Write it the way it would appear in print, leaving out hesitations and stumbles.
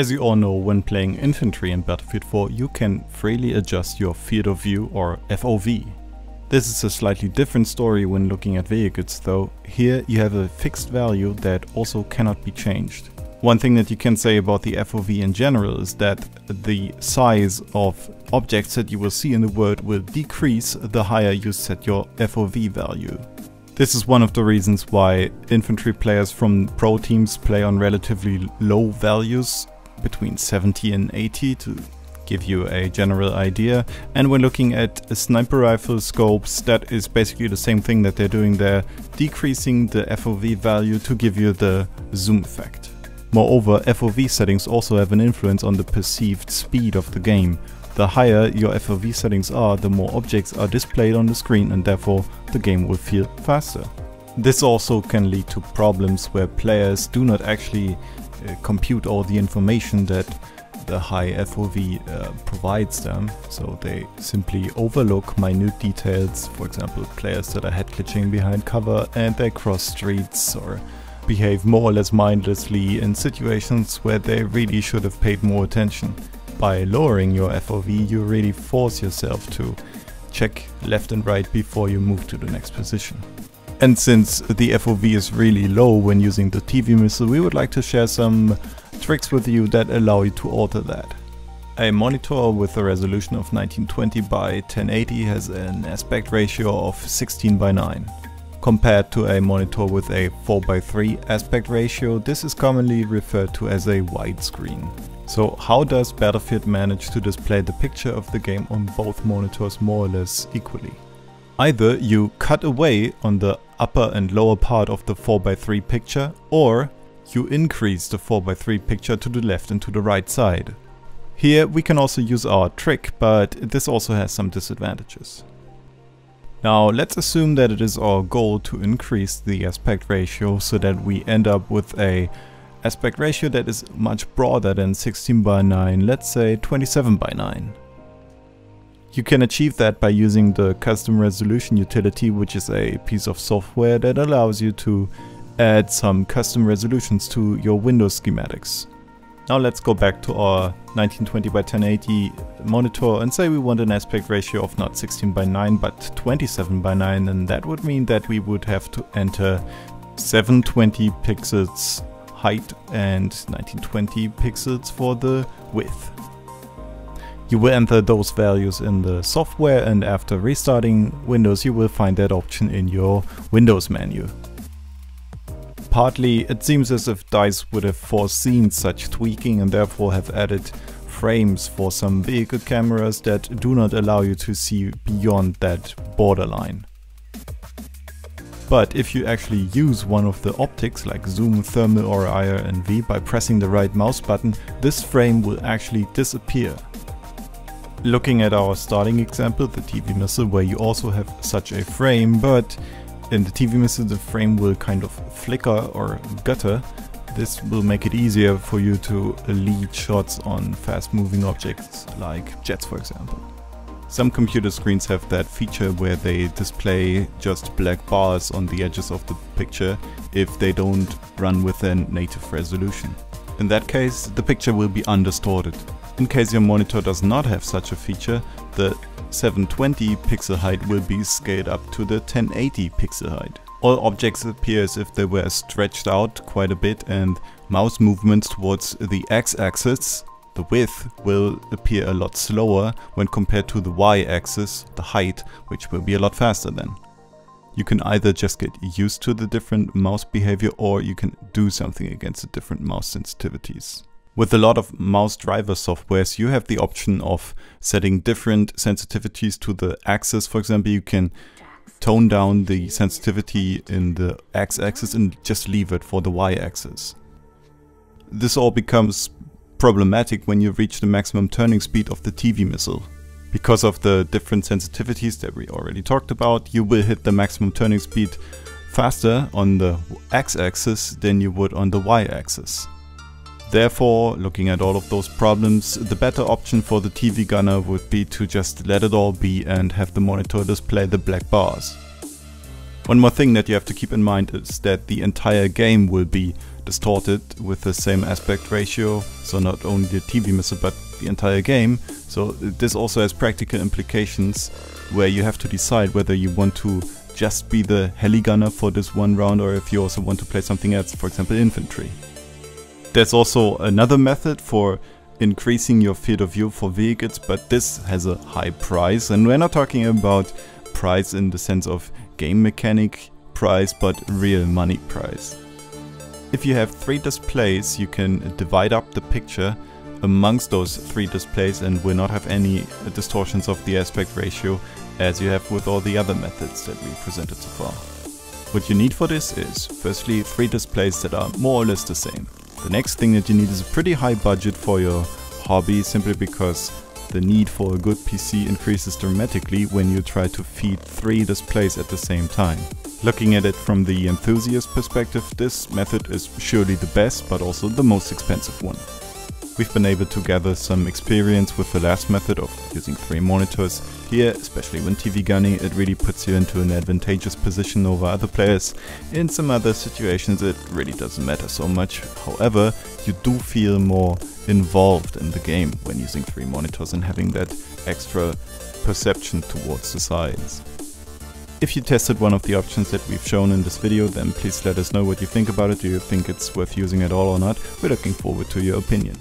As you all know, when playing infantry in Battlefield 4, you can freely adjust your field of view, or FOV. This is a slightly different story when looking at vehicles though. Here you have a fixed value that also cannot be changed. One thing that you can say about the FOV in general is that the size of objects that you will see in the world will decrease the higher you set your FOV value. This is one of the reasons why infantry players from pro teams play on relatively low values, between 70 and 80 to give you a general idea. And when looking at sniper rifle scopes, that is basically the same thing that they're doing there, decreasing the FOV value to give you the zoom effect. Moreover, FOV settings also have an influence on the perceived speed of the game. The higher your FOV settings are, the more objects are displayed on the screen and therefore the game will feel faster. This also can lead to problems where players do not actually compute all the information that the high FOV provides them, so they simply overlook minute details, for example players that are head glitching behind cover and they cross streets or behave more or less mindlessly in situations where they really should have paid more attention. By lowering your FOV, you really force yourself to check left and right before you move to the next position. And since the FOV is really low when using the TV missile, we would like to share some tricks with you that allow you to alter that. A monitor with a resolution of 1920 by 1080 has an aspect ratio of 16:9. Compared to a monitor with a 4:3 aspect ratio, this is commonly referred to as a widescreen. So how does Battlefield manage to display the picture of the game on both monitors more or less equally? Either you cut away on the upper and lower part of the 4:3 picture, or you increase the 4:3 picture to the left and to the right side. Here we can also use our trick, but this also has some disadvantages. Now let's assume that it is our goal to increase the aspect ratio so that we end up with a aspect ratio that is much broader than 16:9, let's say 27:9. You can achieve that by using the custom resolution utility, which is a piece of software that allows you to add some custom resolutions to your Windows schematics. Now let's go back to our 1920 by 1080 monitor and say we want an aspect ratio of not 16:9 but 27:9, and that would mean that we would have to enter 720 pixels height and 1920 pixels for the width. You will enter those values in the software, and after restarting Windows you will find that option in your Windows menu. Partly it seems as if DICE would have foreseen such tweaking and therefore have added frames for some vehicle cameras that do not allow you to see beyond that borderline. But if you actually use one of the optics like zoom, thermal or IR&V by pressing the right mouse button, this frame will actually disappear. Looking at our starting example, the TV missile, where you also have such a frame, but in the TV missile the frame will kind of flicker or gutter. This will make it easier for you to lead shots on fast moving objects like jets, for example. Some computer screens have that feature where they display just black bars on the edges of the picture if they don't run within native resolution. In that case, the picture will be undistorted. In case your monitor does not have such a feature, the 720 pixel height will be scaled up to the 1080 pixel height. All objects appear as if they were stretched out quite a bit, and mouse movements towards the x-axis, the width, will appear a lot slower when compared to the y-axis, the height, which will be a lot faster then. You can either just get used to the different mouse behavior, or you can do something against the different mouse sensitivities. With a lot of mouse driver softwares, you have the option of setting different sensitivities to the axis. For example, you can tone down the sensitivity in the x-axis and just leave it for the y-axis. This all becomes problematic when you reach the maximum turning speed of the TV missile. Because of the different sensitivities that we already talked about, you will hit the maximum turning speed faster on the x-axis than you would on the y-axis. Therefore, looking at all of those problems, the better option for the TV gunner would be to just let it all be and have the monitor display the black bars. One more thing that you have to keep in mind is that the entire game will be distorted with the same aspect ratio, so not only the TV missile but the entire game. So this also has practical implications where you have to decide whether you want to just be the heli gunner for this one round or if you also want to play something else, for example infantry. There's also another method for increasing your field of view for vehicles, but this has a high price, and we're not talking about price in the sense of game mechanic price, but real money price. If you have 3 displays, you can divide up the picture amongst those 3 displays and will not have any distortions of the aspect ratio as you have with all the other methods that we presented so far. What you need for this is firstly 3 displays that are more or less the same. The next thing that you need is a pretty high budget for your hobby, simply because the need for a good PC increases dramatically when you try to feed 3 displays at the same time. Looking at it from the enthusiast perspective, this method is surely the best, but also the most expensive one. We've been able to gather some experience with the last method of using 3 monitors. Here, especially when TV gunning, it really puts you into an advantageous position over other players. In some other situations it really doesn't matter so much. However, you do feel more involved in the game when using 3 monitors and having that extra perception towards the sides. If you tested one of the options that we've shown in this video, then please let us know what you think about it. Do you think it's worth using at all or not? We're looking forward to your opinion.